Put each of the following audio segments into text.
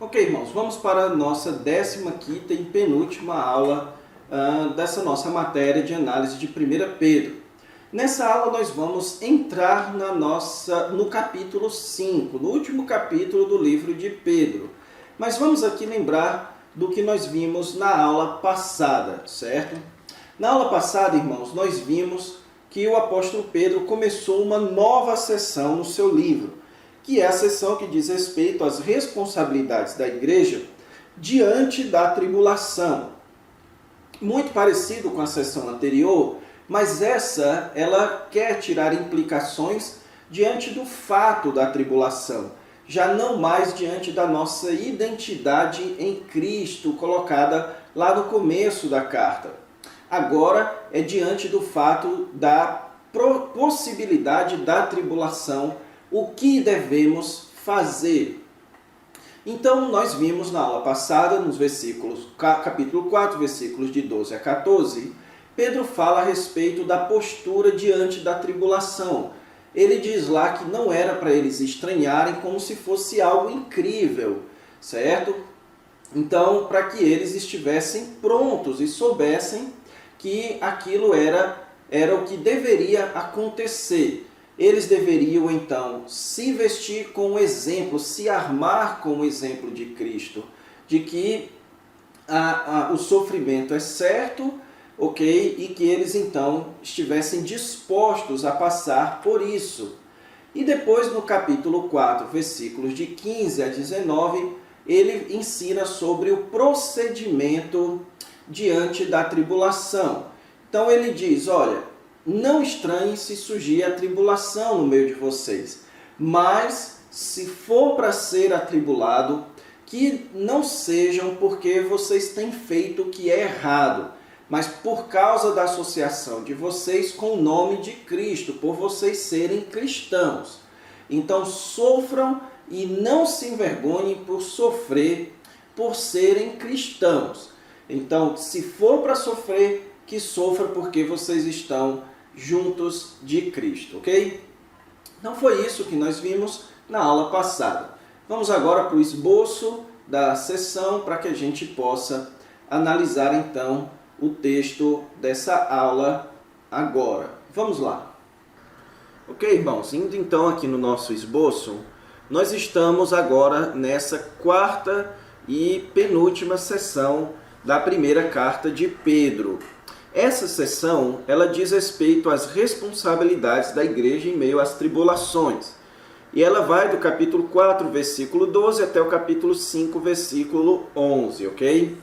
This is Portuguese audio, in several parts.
Ok, irmãos, vamos para a nossa 15ª e penúltima aula dessa nossa matéria de análise de 1 Pedro. Nessa aula nós vamos entrar no capítulo 5, no último capítulo do livro de Pedro. Mas vamos aqui lembrar do que nós vimos na aula passada, certo? Na aula passada, irmãos, nós vimos que o apóstolo Pedro começou uma nova seção no seu livro, que é a seção que diz respeito às responsabilidades da igreja diante da tribulação. Muito parecido com a seção anterior, mas ela quer tirar implicações diante do fato da tribulação, já não mais diante da nossa identidade em Cristo, colocada lá no começo da carta. Agora é diante do fato da possibilidade da tribulação, o que devemos fazer. Então, nós vimos na aula passada, nos capítulo 4, versículos de 12 a 14, Pedro fala a respeito da postura diante da tribulação. Ele diz lá que não era para eles estranharem como se fosse algo incrível, certo? Então, para que eles estivessem prontos e soubessem que aquilo era o que deveria acontecer. Eles deveriam, então, se vestir com o exemplo, se armar com o exemplo de Cristo, de que o sofrimento é certo, ok? E que eles, então, estivessem dispostos a passar por isso. E depois, no capítulo 4, versículos de 15 a 19, ele ensina sobre o procedimento diante da tribulação. Então, ele diz, olha, não estranhe se surgir a tribulação no meio de vocês, mas se for para ser atribulado, que não sejam porque vocês têm feito o que é errado, mas por causa da associação de vocês com o nome de Cristo, por vocês serem cristãos. Então sofram e não se envergonhem por sofrer, por serem cristãos. Então, se for para sofrer, que sofra porque vocês estão juntos de Cristo, ok? Então foi isso que nós vimos na aula passada. Vamos agora para o esboço da sessão para que a gente possa analisar então o texto dessa aula agora. Vamos lá. Ok, irmãos, indo então aqui no nosso esboço, nós estamos agora nessa quarta e penúltima sessão da primeira carta de Pedro. Essa sessão, ela diz respeito às responsabilidades da igreja em meio às tribulações. E ela vai do capítulo 4, versículo 12, até o capítulo 5, versículo 11, ok?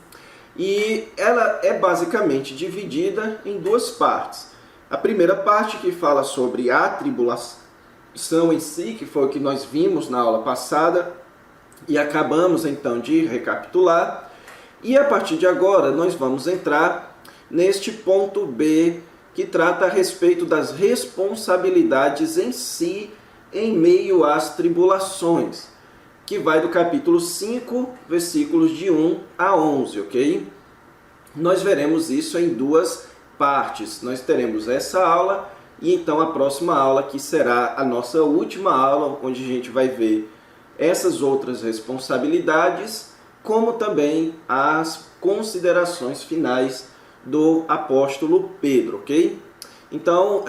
E ela é basicamente dividida em duas partes. A primeira parte que fala sobre a tribulação em si, que foi o que nós vimos na aula passada, e acabamos então de recapitular. E a partir de agora nós vamos entrar neste ponto B, que trata a respeito das responsabilidades em si, em meio às tribulações, que vai do capítulo 5, versículos de 1 a 11, ok? Nós veremos isso em duas partes. Nós teremos essa aula e então a próxima aula, que será a nossa última aula, onde a gente vai ver essas outras responsabilidades, como também as considerações finais do apóstolo Pedro, ok? Então,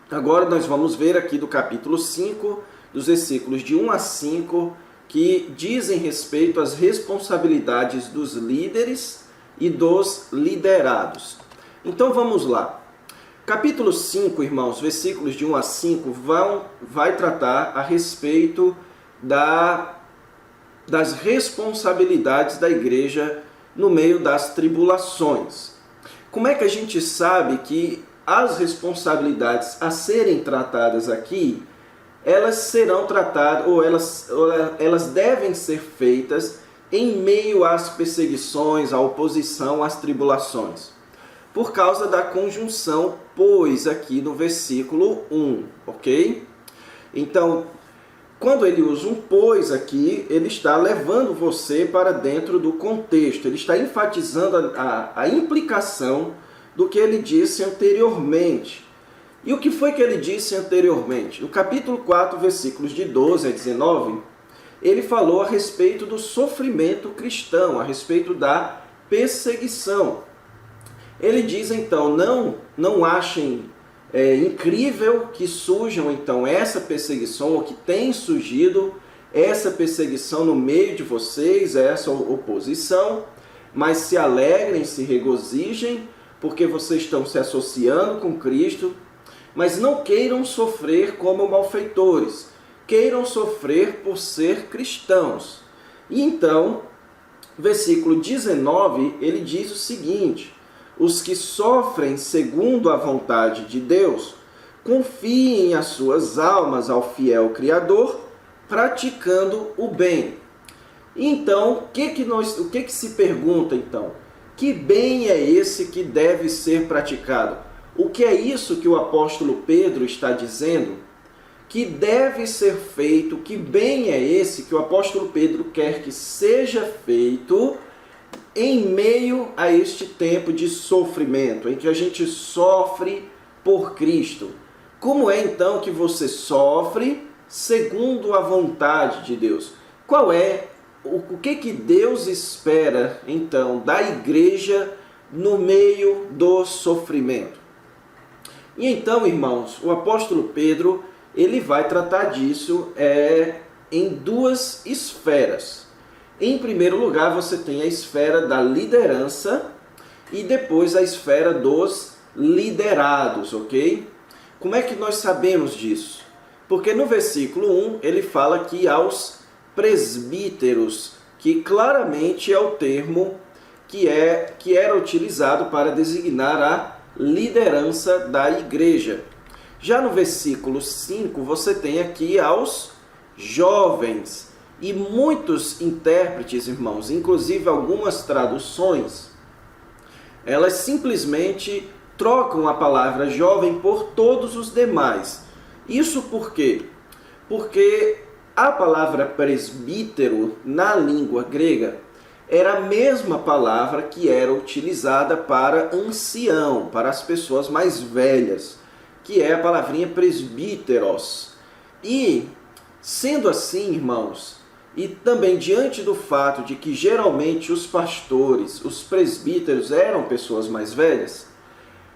agora nós vamos ver aqui do capítulo 5, dos versículos de 1 a 5, que dizem respeito às responsabilidades dos líderes e dos liderados. Então vamos lá. Capítulo 5, irmãos, versículos de 1 a 5, vai tratar a respeito das responsabilidades da igreja no meio das tribulações. Como é que a gente sabe que as responsabilidades a serem tratadas aqui, elas serão tratadas, ou elas devem ser feitas em meio às perseguições, à oposição, às tribulações? Por causa da conjunção pois aqui no versículo 1, ok? Então, quando ele usa um pois aqui, ele está levando você para dentro do contexto. Ele está enfatizando a implicação do que ele disse anteriormente. E o que foi que ele disse anteriormente? No capítulo 4, versículos de 12 a 19, ele falou a respeito do sofrimento cristão, a respeito da perseguição. Ele diz então, não achem incrível que surjam então essa perseguição, ou que tem surgido essa perseguição no meio de vocês, essa oposição, mas se alegrem, se regozijem, porque vocês estão se associando com Cristo, mas não queiram sofrer como malfeitores, queiram sofrer por ser cristãos. E então, versículo 19, ele diz o seguinte: os que sofrem segundo a vontade de Deus, confiem as suas almas ao fiel Criador, praticando o bem. Então, o que se pergunta então? Que bem é esse que deve ser praticado? O que é isso que o apóstolo Pedro está dizendo? Que deve ser feito, que bem é esse que o apóstolo Pedro quer que seja feito em meio a este tempo de sofrimento, em que a gente sofre por Cristo. Como é então que você sofre segundo a vontade de Deus? O que Deus espera então da igreja no meio do sofrimento? E então, irmãos, o apóstolo Pedro, ele vai tratar disso em duas esferas. Em primeiro lugar, você tem a esfera da liderança e depois a esfera dos liderados, ok? Como é que nós sabemos disso? Porque no versículo 1 ele fala que aos presbíteros, que claramente é o termo que era utilizado para designar a liderança da igreja. Já no versículo 5 você tem aqui aos jovens. E muitos intérpretes, irmãos, inclusive algumas traduções, elas simplesmente trocam a palavra jovem por todos os demais. Isso por quê? Porque a palavra presbítero na língua grega era a mesma palavra que era utilizada para ancião, para as pessoas mais velhas, que é a palavrinha presbíteros. E, sendo assim, irmãos, e também diante do fato de que geralmente os pastores, os presbíteros eram pessoas mais velhas,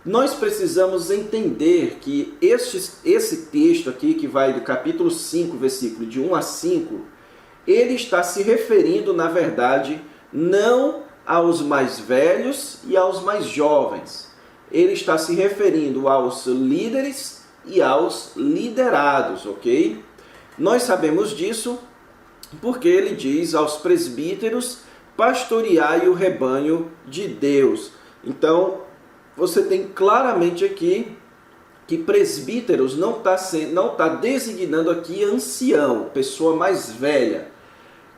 nós precisamos entender que esse texto aqui, que vai do capítulo 5, versículo de 1 a 5, ele está se referindo, na verdade, não aos mais velhos e aos mais jovens. Ele está se referindo aos líderes e aos liderados, ok? Nós sabemos disso porque ele diz aos presbíteros: pastoreai o rebanho de Deus. Então, você tem claramente aqui que presbíteros não está designando aqui ancião, pessoa mais velha.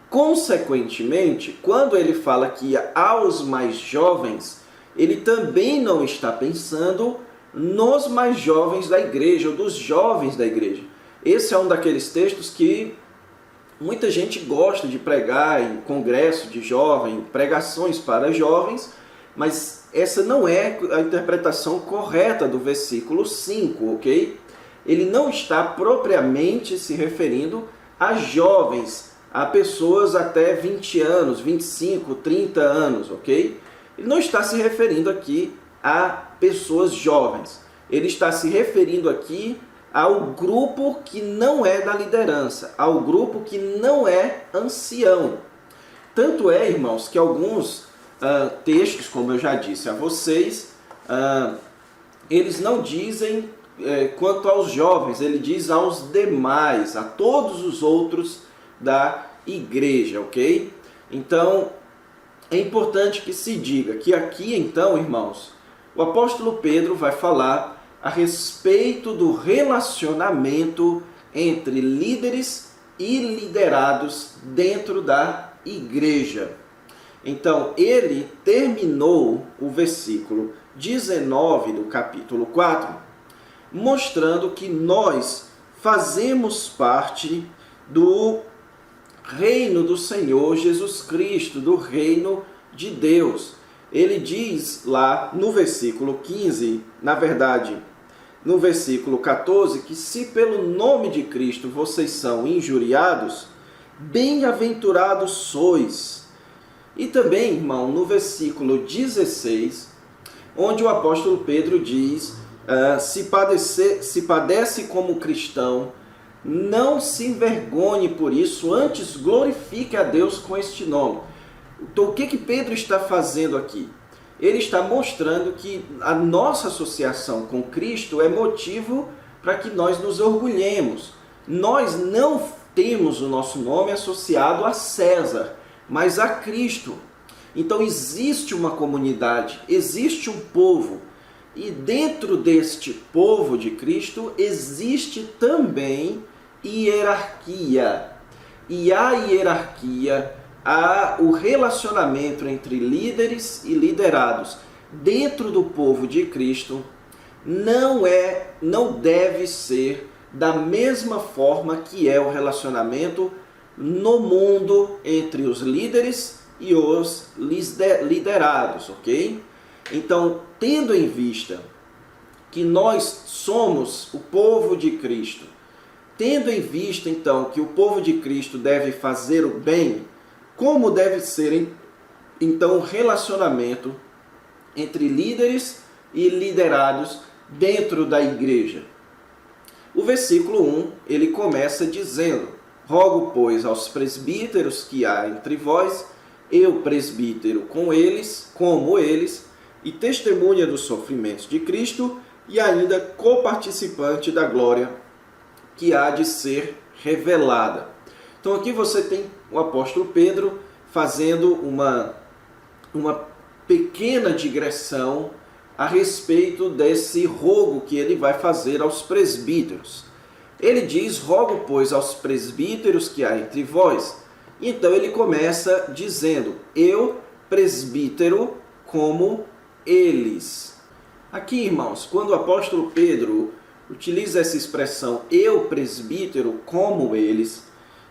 Consequentemente, quando ele fala aqui aos mais jovens, ele também não está pensando nos mais jovens da igreja, ou dos jovens da igreja. Esse é um daqueles textos que muita gente gosta de pregar em congresso de jovem, pregações para jovens, mas essa não é a interpretação correta do versículo 5, ok? Ele não está propriamente se referindo a jovens, a pessoas até 20 anos, 25, 30 anos, ok? Ele não está se referindo aqui a pessoas jovens. Ele está se referindo aqui ao grupo que não é da liderança, ao grupo que não é ancião. Tanto é, irmãos, que alguns textos, como eu já disse a vocês, eles não dizem quanto aos jovens, ele diz aos demais, a todos os outros da igreja, ok? Então, é importante que se diga que aqui, então, irmãos, o apóstolo Pedro vai falar a respeito do relacionamento entre líderes e liderados dentro da igreja. Então, ele terminou o versículo 19 do capítulo 4, mostrando que nós fazemos parte do reino do Senhor Jesus Cristo, do reino de Deus. Ele diz lá no versículo 15, na verdade, no versículo 14, que se pelo nome de Cristo vocês são injuriados, bem-aventurados sois. E também, irmão, no versículo 16, onde o apóstolo Pedro diz, se padece como cristão, não se envergonhe por isso, antes glorifique a Deus com este nome. Então, o que Pedro está fazendo aqui? Ele está mostrando que a nossa associação com Cristo é motivo para que nós nos orgulhemos. Nós não temos o nosso nome associado a César, mas a Cristo. Então existe uma comunidade, existe um povo, e dentro deste povo de Cristo existe também hierarquia. E a hierarquia, o relacionamento entre líderes e liderados dentro do povo de Cristo não deve ser da mesma forma que é o relacionamento no mundo entre os líderes e os liderados, ok? Então, tendo em vista que nós somos o povo de Cristo, tendo em vista então que o povo de Cristo deve fazer o bem, como deve ser então o relacionamento entre líderes e liderados dentro da igreja? O versículo 1, ele começa dizendo: rogo, pois, aos presbíteros que há entre vós, eu presbítero como eles, e testemunha dos sofrimentos de Cristo, e ainda coparticipante da glória que há de ser revelada. Então aqui você tem o apóstolo Pedro fazendo uma pequena digressão a respeito desse rogo que ele vai fazer aos presbíteros. Ele diz: rogo, pois, aos presbíteros que há entre vós. Então ele começa dizendo: eu, presbítero, como eles. Aqui, irmãos, quando o apóstolo Pedro utiliza essa expressão, eu, presbítero, como eles,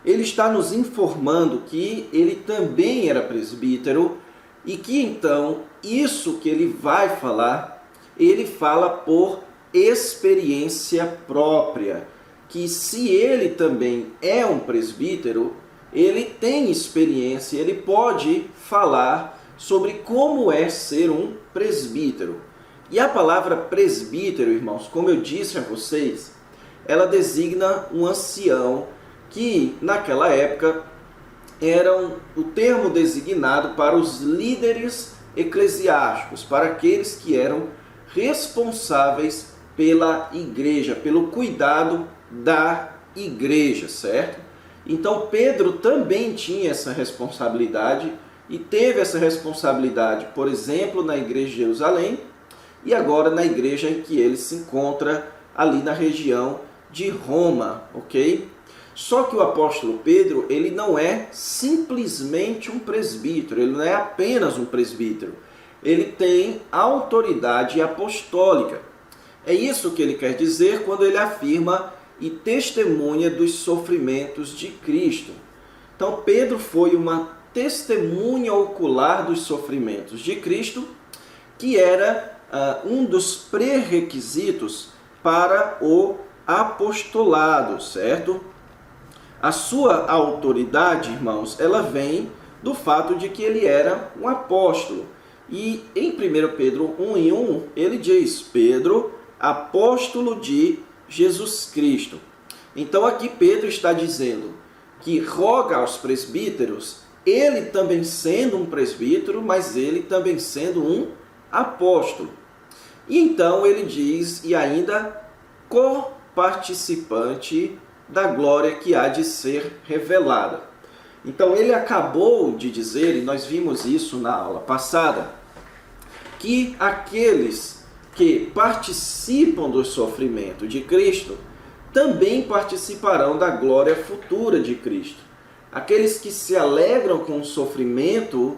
ele está nos informando que ele também era presbítero e que então isso que ele vai falar, ele fala por experiência própria. Que se ele também é um presbítero, ele tem experiência, ele pode falar sobre como é ser um presbítero. E a palavra presbítero, irmãos, como eu disse a vocês, ela designa um ancião que naquela época era o termo designado para os líderes eclesiásticos, para aqueles que eram responsáveis pela igreja, pelo cuidado da igreja, certo? Então Pedro também tinha essa responsabilidade e teve essa responsabilidade, por exemplo, na igreja de Jerusalém e agora na igreja em que ele se encontra ali na região de Roma, ok? Só que o apóstolo Pedro, ele não é simplesmente um presbítero, ele não é apenas um presbítero, ele tem autoridade apostólica. É isso que ele quer dizer quando ele afirma e testemunha dos sofrimentos de Cristo. Então Pedro foi uma testemunha ocular dos sofrimentos de Cristo, que era um dos pré-requisitos para o apostolado, certo? A sua autoridade, irmãos, ela vem do fato de que ele era um apóstolo. E em 1 Pedro 1:1, ele diz: Pedro, apóstolo de Jesus Cristo. Então aqui Pedro está dizendo que roga aos presbíteros, ele também sendo um presbítero, mas ele também sendo um apóstolo. E então ele diz, e ainda coparticipante da glória que há de ser revelada. Então ele acabou de dizer, e nós vimos isso na aula passada, que aqueles que participam do sofrimento de Cristo também participarão da glória futura de Cristo. Aqueles que se alegram com o sofrimento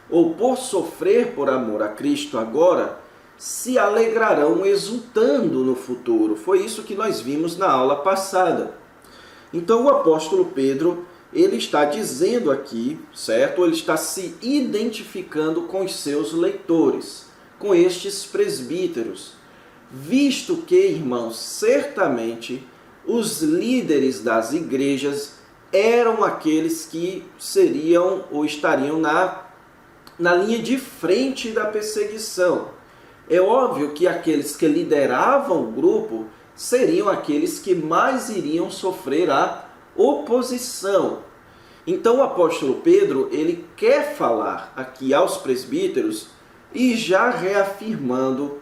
ou por sofrer por amor a Cristo agora, se alegrarão exultando no futuro. Foi isso que nós vimos na aula passada. Então o apóstolo Pedro, ele está dizendo aqui, certo? Ele está se identificando com os seus leitores, com estes presbíteros, visto que, irmãos, certamente os líderes das igrejas eram aqueles que seriam ou estariam na linha de frente da perseguição. É óbvio que aqueles que lideravam o grupo seriam aqueles que mais iriam sofrer a oposição. Então o apóstolo Pedro, ele quer falar aqui aos presbíteros e já reafirmando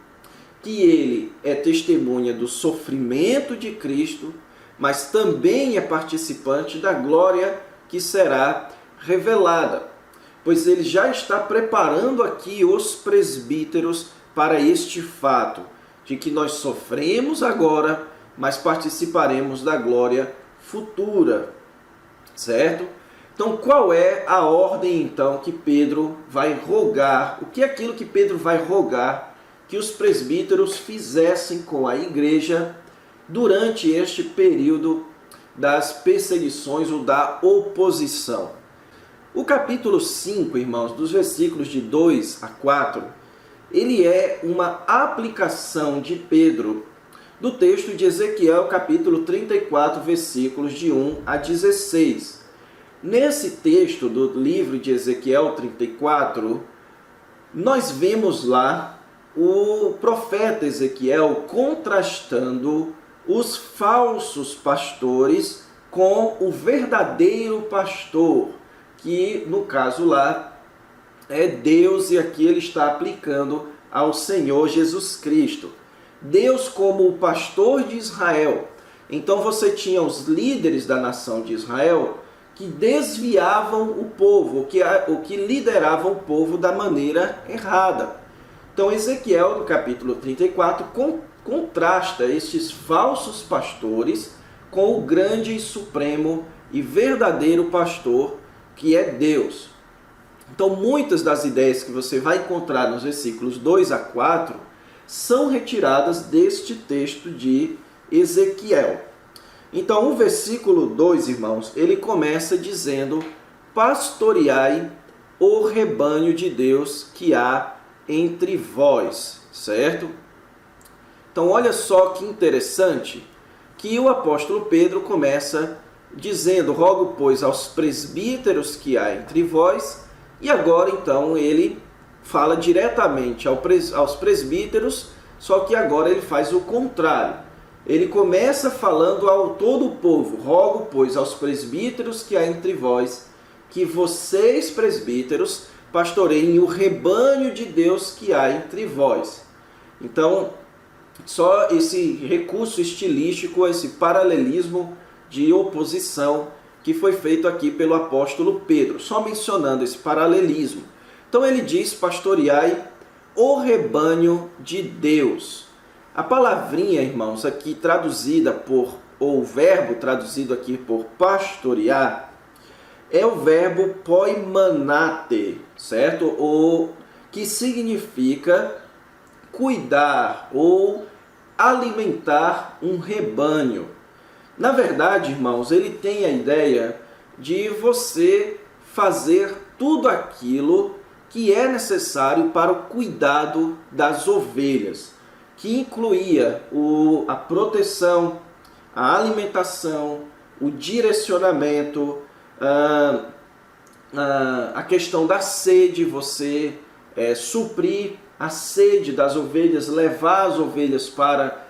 que ele é testemunha do sofrimento de Cristo, mas também é participante da glória que será revelada. Pois ele já está preparando aqui os presbíteros para este fato, de que nós sofremos agora, mas participaremos da glória futura, certo? Então, qual é a ordem, então, que Pedro vai rogar? O que é aquilo que Pedro vai rogar que os presbíteros fizessem com a igreja durante este período das perseguições ou da oposição? O capítulo 5, irmãos, dos versículos de 2 a 4, ele é uma aplicação de Pedro do texto de Ezequiel, capítulo 34, versículos de 1 a 16. Nesse texto do livro de Ezequiel 34, nós vemos lá o profeta Ezequiel contrastando os falsos pastores com o verdadeiro pastor, que no caso lá é Deus, e aqui ele está aplicando ao Senhor Jesus Cristo. Deus como o pastor de Israel. Então você tinha os líderes da nação de Israel que desviavam o povo, o que lideravam o povo da maneira errada. Então Ezequiel, no capítulo 34, contrasta estes falsos pastores com o grande e supremo e verdadeiro pastor, que é Deus. Então muitas das ideias que você vai encontrar nos versículos 2 a 4 são retiradas deste texto de Ezequiel. Então o versículo 2, irmãos, ele começa dizendo: pastoreai o rebanho de Deus que há entre vós, certo? Então olha só que interessante que o apóstolo Pedro começa dizendo: rogo, pois, aos presbíteros que há entre vós, e agora então ele fala diretamente aos presbíteros, só que agora ele faz o contrário. Ele começa falando ao todo o povo: rogo, pois, aos presbíteros que há entre vós, que vocês, presbíteros, pastoreiem o rebanho de Deus que há entre vós. Então, só esse recurso estilístico, esse paralelismo de oposição que foi feito aqui pelo apóstolo Pedro, só mencionando esse paralelismo. Então ele diz: pastoreai o rebanho de Deus. A palavrinha, irmãos, aqui traduzida ou o verbo traduzido aqui por pastorear, é o verbo poimanate, certo? Ou que significa cuidar ou alimentar um rebanho. Na verdade, irmãos, ele tem a ideia de você fazer tudo aquilo que é necessário para o cuidado das ovelhas, que incluía a proteção, a alimentação, o direcionamento, a questão da sede, você suprir a sede das ovelhas, levar as ovelhas para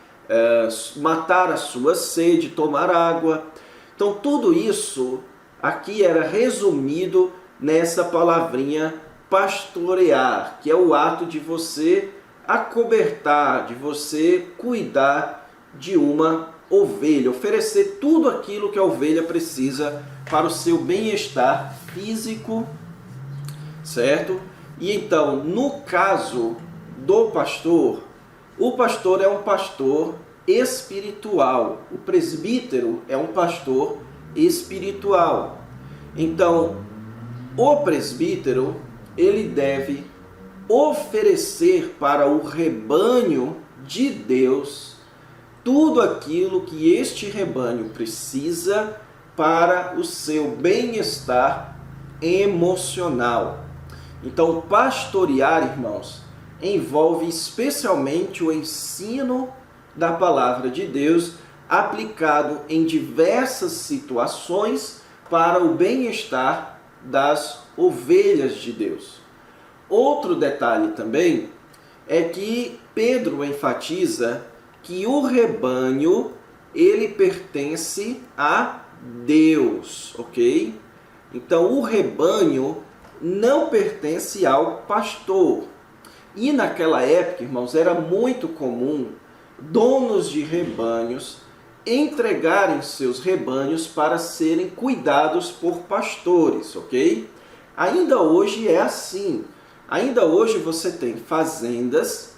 matar a sua sede, tomar água. Então tudo isso aqui era resumido nessa palavrinha pastorear, que é o ato de você acobertar, de você cuidar de uma ovelha, oferecer tudo aquilo que a ovelha precisa para o seu bem-estar físico, certo? E então, no caso do pastor, o pastor é um pastor espiritual, o presbítero é um pastor espiritual. Então, o presbítero, ele deve oferecer para o rebanho de Deus tudo aquilo que este rebanho precisa para o seu bem-estar emocional. Então, pastorear, irmãos, envolve especialmente o ensino da palavra de Deus aplicado em diversas situações para o bem-estar das ovelhas de Deus. Outro detalhe também é que Pedro enfatiza que o rebanho, ele pertence a Deus, ok? Então o rebanho não pertence ao pastor. E naquela época, irmãos, era muito comum donos de rebanhos entregarem seus rebanhos para serem cuidados por pastores, ok? Ainda hoje é assim. Ainda hoje você tem fazendas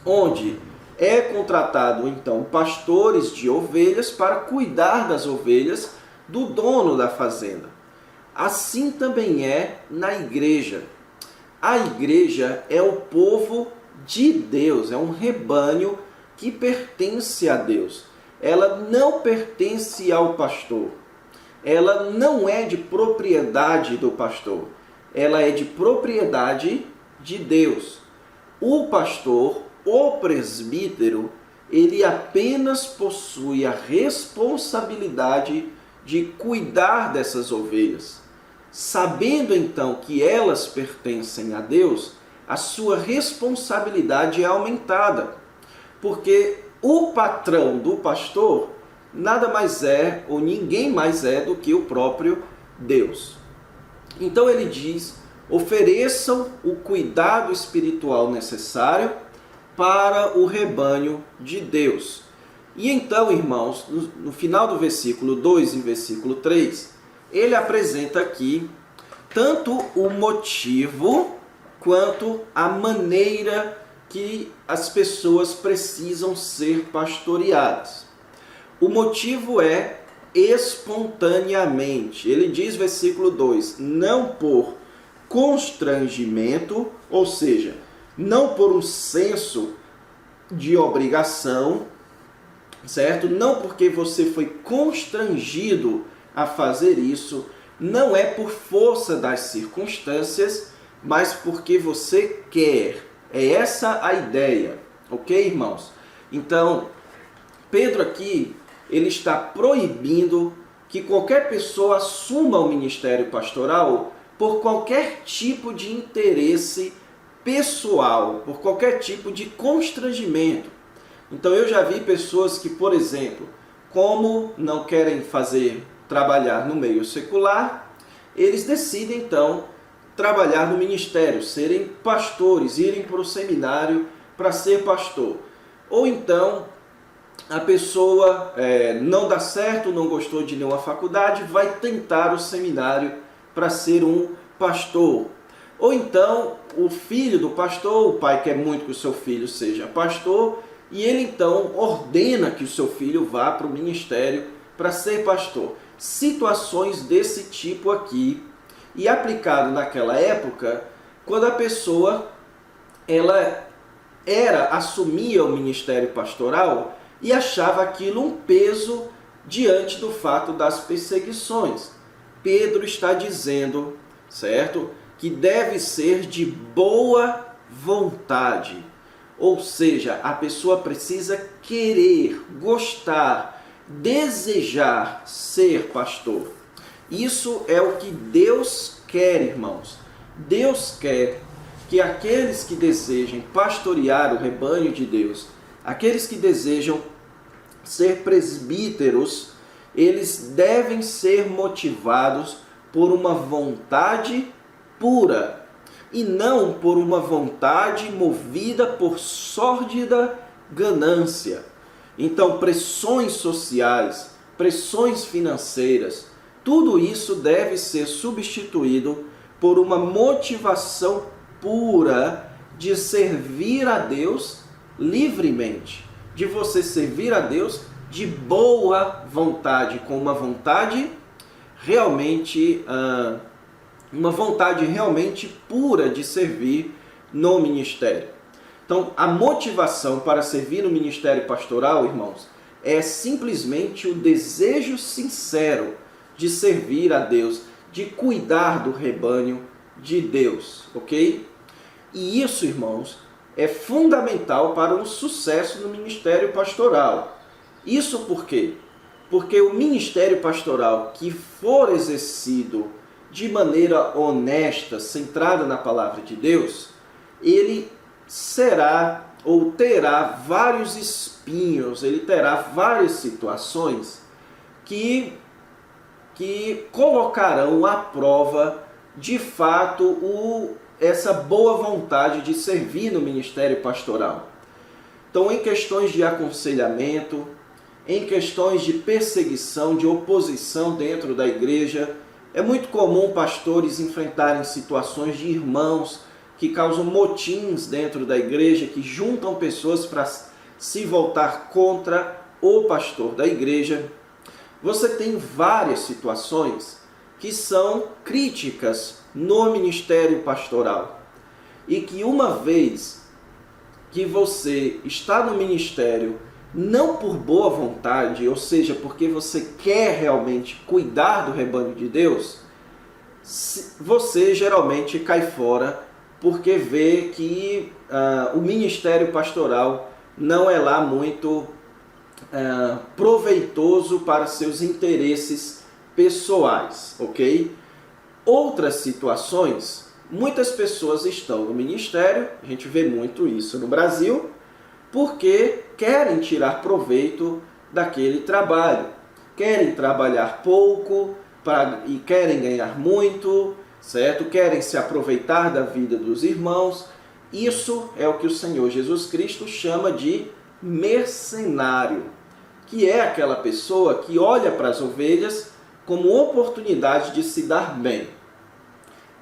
onde é contratado, então, pastores de ovelhas para cuidar das ovelhas do dono da fazenda. Assim também é na igreja. A igreja é o povo de Deus, é um rebanho que pertence a Deus. Ela não pertence ao pastor. Ela não é de propriedade do pastor. Ela é de propriedade de Deus. O pastor, o presbítero, ele apenas possui a responsabilidade de cuidar dessas ovelhas. Sabendo então que elas pertencem a Deus, a sua responsabilidade é aumentada. Porque o patrão do pastor nada mais é, ou ninguém mais é do que o próprio Deus. Então ele diz: ofereçam o cuidado espiritual necessário para o rebanho de Deus. E então, irmãos, no final do versículo 2 e versículo 3, ele apresenta aqui tanto o motivo quanto a maneira que as pessoas precisam ser pastoreadas. O motivo é espontaneamente. Ele diz, versículo 2, não por constrangimento, ou seja, não por um senso de obrigação, certo? Não porque você foi constrangido a fazer isso, não é por força das circunstâncias, mas porque você quer. É essa a ideia, ok, irmãos? Então, Pedro aqui, ele está proibindo que qualquer pessoa assuma o ministério pastoral por qualquer tipo de interesse pessoal, por qualquer tipo de constrangimento. Então eu já vi pessoas que, por exemplo, como não querem trabalhar no meio secular, eles decidem então trabalhar no ministério, serem pastores, irem para o seminário para ser pastor. Ou então a pessoa não dá certo, não gostou de nenhuma faculdade, vai tentar o seminário para ser um pastor. Ou então o filho do pastor, o pai quer muito que o seu filho seja pastor, e ele então ordena que o seu filho vá para o ministério para ser pastor. Situações desse tipo aqui, e aplicado naquela época, quando a pessoa assumia o ministério pastoral e achava aquilo um peso diante do fato das perseguições. Pedro está dizendo, certo, que deve ser de boa vontade. Ou seja, a pessoa precisa querer, gostar, desejar ser pastor. Isso é o que Deus quer, irmãos. Deus quer que aqueles que desejam pastorear o rebanho de Deus, aqueles que desejam ser presbíteros, eles devem ser motivados por uma vontade pura e não por uma vontade movida por sórdida ganância. Então, pressões sociais, pressões financeiras, tudo isso deve ser substituído por uma motivação pura de servir a Deus livremente, de você servir a Deus de boa vontade, com uma vontade realmente pura de servir no ministério. Então, a motivação para servir no ministério pastoral, irmãos, é simplesmente o desejo sincero de servir a Deus, de cuidar do rebanho de Deus, ok? E isso, irmãos, é fundamental para um sucesso no ministério pastoral. Isso por quê? Porque o ministério pastoral que for exercido de maneira honesta, centrada na palavra de Deus, ele será ou terá vários espinhos, ele terá várias situações que colocarão à prova, de fato, essa boa vontade de servir no ministério pastoral. Então, em questões de aconselhamento, em questões de perseguição, de oposição dentro da igreja, é muito comum pastores enfrentarem situações de irmãos que causam motins dentro da igreja, que juntam pessoas para se voltar contra o pastor da igreja. Você tem várias situações que são críticas no ministério pastoral. E que uma vez que você está no ministério, não por boa vontade, ou seja, porque você quer realmente cuidar do rebanho de Deus, você geralmente cai fora porque vê que o ministério pastoral não é lá muito proveitoso para seus interesses pessoais, ok? Outras situações, muitas pessoas estão no ministério, a gente vê muito isso no Brasil, porque querem tirar proveito daquele trabalho. Querem trabalhar pouco e querem ganhar muito, certo? Querem se aproveitar da vida dos irmãos. Isso é o que o Senhor Jesus Cristo chama de mercenário, que é aquela pessoa que olha para as ovelhas como oportunidade de se dar bem.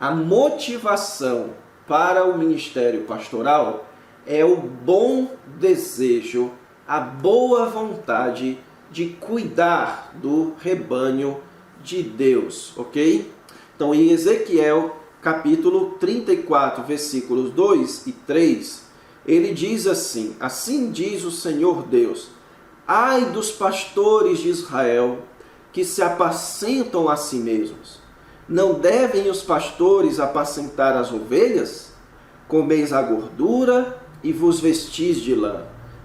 A motivação para o ministério pastoral é o bom desejo, a boa vontade de cuidar do rebanho de Deus, ok? Então, em Ezequiel, capítulo 34, versículos 2 e 3, ele diz assim: assim diz o Senhor Deus, ai dos pastores de Israel, que se apacentam a si mesmos. Não devem os pastores apacentar as ovelhas? Comeis a gordura e vos vestis de lã.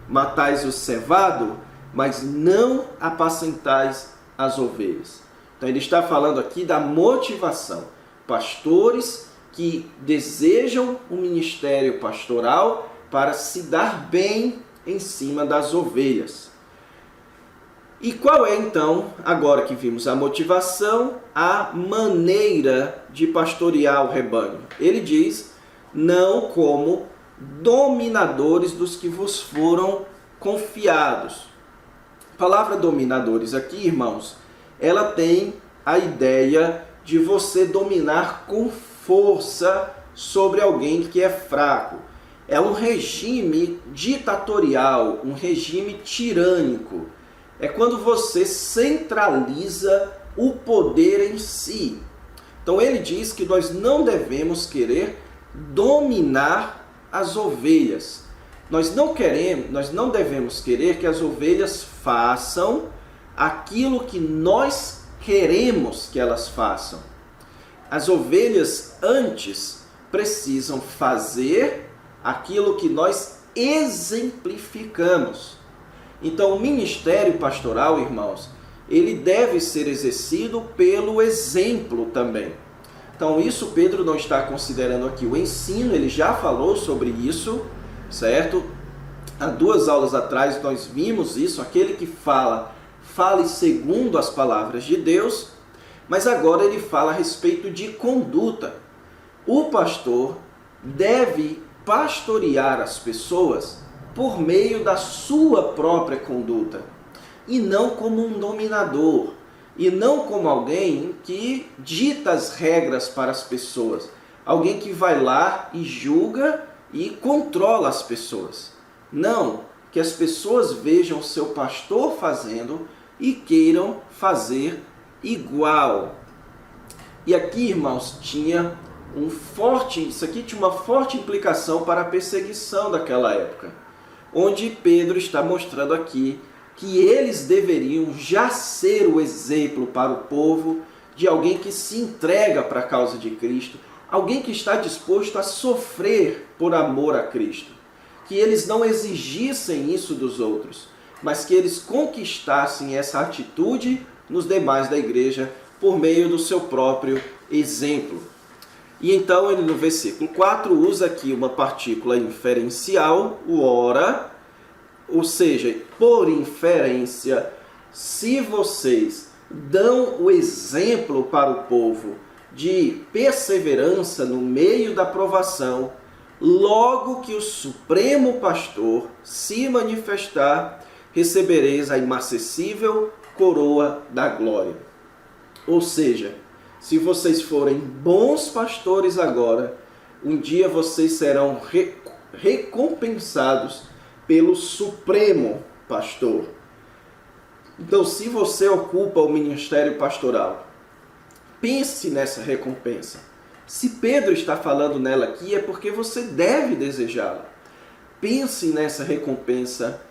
Matais o cevado, mas não apacentais as ovelhas. Então ele está falando aqui da motivação. Pastores que desejam o ministério pastoral para se dar bem em cima das ovelhas. E qual é então, agora que vimos a motivação, a maneira de pastorear o rebanho? Ele diz, não como dominadores dos que vos foram confiados. A palavra dominadores aqui, irmãos, ela tem a ideia de você dominar com força sobre alguém que é fraco. É um regime ditatorial, um regime tirânico. É quando você centraliza o poder em si. Então ele diz que nós não devemos querer dominar as ovelhas. Nós não devemos querer que as ovelhas façam aquilo que nós queremos que elas façam. As ovelhas antes precisam fazer aquilo que nós exemplificamos. Então, o ministério pastoral, irmãos, ele deve ser exercido pelo exemplo também. Então, isso Pedro não está considerando aqui o ensino, ele já falou sobre isso, certo? Há 2 aulas atrás nós vimos isso, aquele que fale segundo as palavras de Deus, mas agora ele fala a respeito de conduta. O pastor deve pastorear as pessoas por meio da sua própria conduta, e não como um dominador, e não como alguém que dita as regras para as pessoas, alguém que vai lá e julga e controla as pessoas. Não, que as pessoas vejam o seu pastor fazendo e queiram fazer igual. E aqui, irmãos, isso aqui tinha uma forte implicação para a perseguição daquela época, onde Pedro está mostrando aqui que eles deveriam já ser o exemplo para o povo de alguém que se entrega para a causa de Cristo, alguém que está disposto a sofrer por amor a Cristo. Que eles não exigissem isso dos outros, mas que eles conquistassem essa atitude nos demais da igreja por meio do seu próprio exemplo. E então ele no versículo 4 usa aqui uma partícula inferencial, o ora, ou seja, por inferência, se vocês dão o exemplo para o povo de perseverança no meio da provação, logo que o Supremo Pastor se manifestar, recebereis a inacessível coroa da glória. Ou seja, se vocês forem bons pastores agora, um dia vocês serão recompensados pelo Supremo Pastor. Então, se você ocupa o ministério pastoral, pense nessa recompensa. Se Pedro está falando nela aqui, é porque você deve desejá-la. Pense nessa recompensa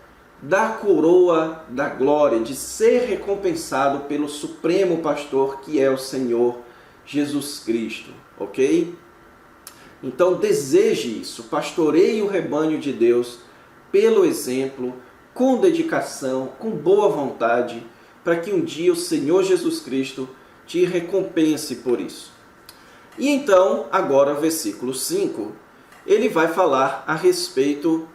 da coroa da glória, de ser recompensado pelo Supremo Pastor, que é o Senhor Jesus Cristo, ok? Então deseje isso, pastoreie o rebanho de Deus pelo exemplo, com dedicação, com boa vontade, para que um dia o Senhor Jesus Cristo te recompense por isso. E então, agora, versículo 5, ele vai falar a respeito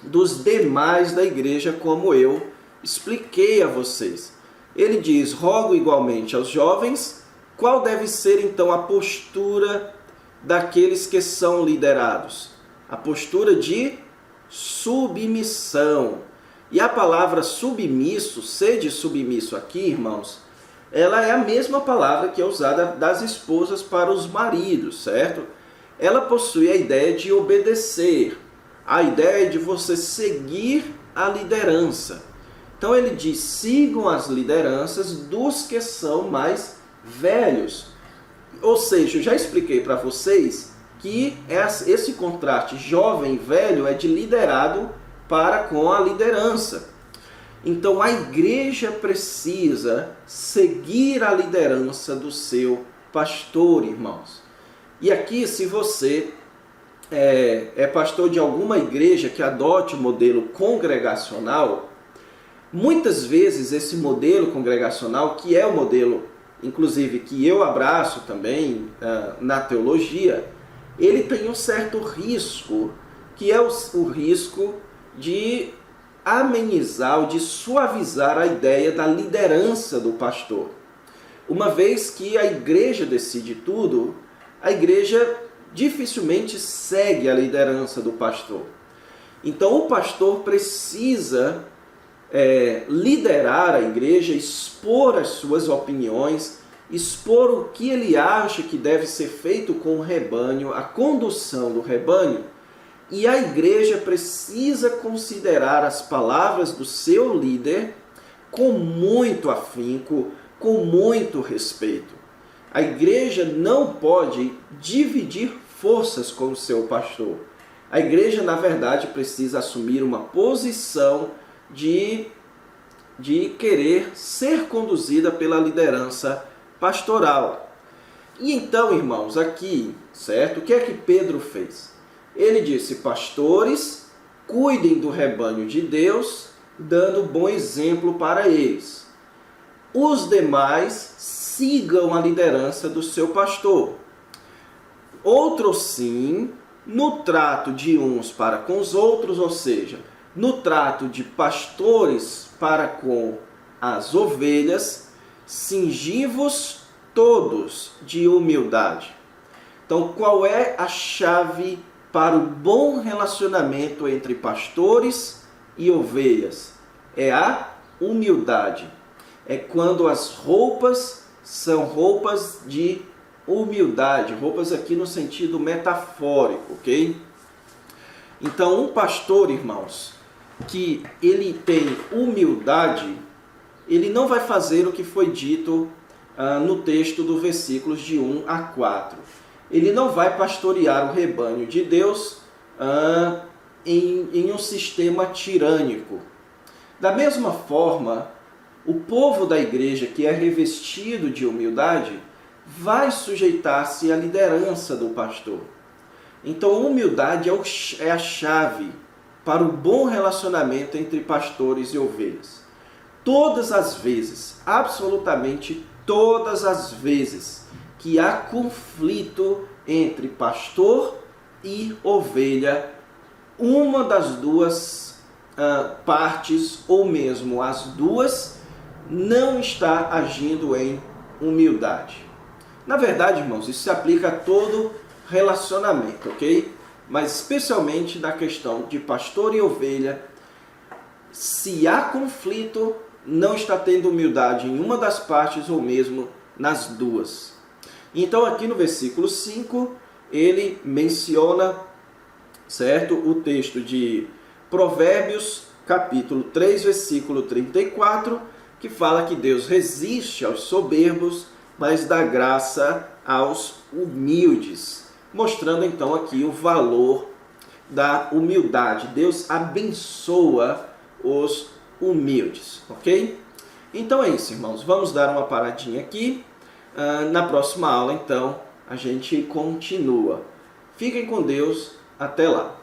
dos demais da igreja, como eu expliquei a vocês. Ele diz: rogo igualmente aos jovens, qual deve ser então a postura daqueles que são liderados? A postura de submissão. E a palavra submisso, sede submisso aqui, irmãos, ela é a mesma palavra que é usada das esposas para os maridos, certo? Ela possui a ideia de obedecer, a ideia de você seguir a liderança. Então ele diz: sigam as lideranças dos que são mais velhos. Ou seja, eu já expliquei para vocês que esse contraste jovem e velho é de liderado para com a liderança. Então a igreja precisa seguir a liderança do seu pastor, irmãos. E aqui, se você é pastor de alguma igreja que adote o modelo congregacional, muitas vezes esse modelo congregacional, que é o modelo, inclusive, que eu abraço também na teologia, ele tem um certo risco, que é o risco de amenizar ou de suavizar a ideia da liderança do pastor. Uma vez que a igreja decide tudo, a igreja dificilmente segue a liderança do pastor. Então o pastor precisa liderar a igreja, expor as suas opiniões, expor o que ele acha que deve ser feito com o rebanho, a condução do rebanho. E a igreja precisa considerar as palavras do seu líder com muito afinco, com muito respeito. A igreja não pode dividir forças com o seu pastor. A igreja, na verdade, precisa assumir uma posição de querer ser conduzida pela liderança pastoral. E então, irmãos, aqui, certo? O que é que Pedro fez? Ele disse: pastores, cuidem do rebanho de Deus, dando bom exemplo para eles. Os demais sigam a liderança do seu pastor. Outros sim, no trato de uns para com os outros, ou seja, no trato de pastores para com as ovelhas, cingi-vos todos de humildade. Então, qual é a chave para o bom relacionamento entre pastores e ovelhas? É a humildade. É quando as roupas são roupas de humildade, roupas aqui no sentido metafórico, ok? Então, um pastor, irmãos, que ele tem humildade, ele não vai fazer o que foi dito no texto do versículos de 1 a 4. Ele não vai pastorear o rebanho de Deus em um sistema tirânico. Da mesma forma, o povo da igreja que é revestido de humildade vai sujeitar-se à liderança do pastor. Então, a humildade é a chave para o bom relacionamento entre pastores e ovelhas. Todas as vezes, absolutamente todas as vezes, que há conflito entre pastor e ovelha, uma das duas partes, ou mesmo as duas, não está agindo em humildade. Na verdade, irmãos, isso se aplica a todo relacionamento, ok? Mas especialmente na questão de pastor e ovelha, se há conflito, não está tendo humildade em uma das partes ou mesmo nas duas. Então aqui no versículo 5, ele menciona, certo, o texto de Provérbios, capítulo 3, versículo 34, que fala que Deus resiste aos soberbos, mas dá graça aos humildes. Mostrando então aqui o valor da humildade. Deus abençoa os humildes, ok? Então é isso, irmãos. Vamos dar uma paradinha aqui. Na próxima aula, então, a gente continua. Fiquem com Deus. Até lá.